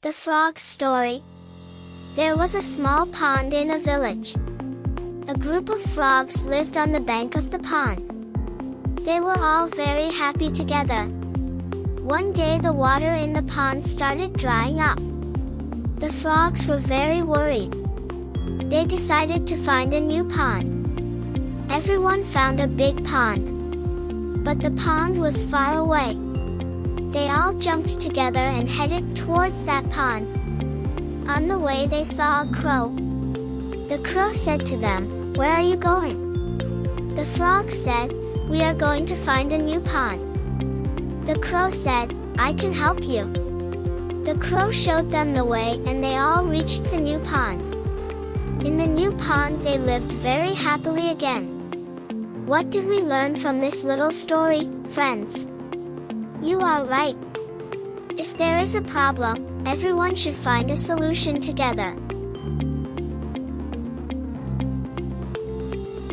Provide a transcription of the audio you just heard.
The Frog's Story. There was a small pond in a village. A group of frogs lived on the bank of the pond. They were all very happy together. One day the water in the pond started drying up. The frogs were very worried. They decided to find a new pond. Everyone found a big pond. But the pond was far away. They all jumped together and headed towards that pond. On the way they saw a crow. The crow said to them, "Where are you going?" The frogs said, "We are going to find a new pond." The crow said, "I can help you." The crow showed them the way and they all reached the new pond. In the new pond they lived very happily again. What did we learn from this little story, friends? You are right. If there is a problem, everyone should find a solution together.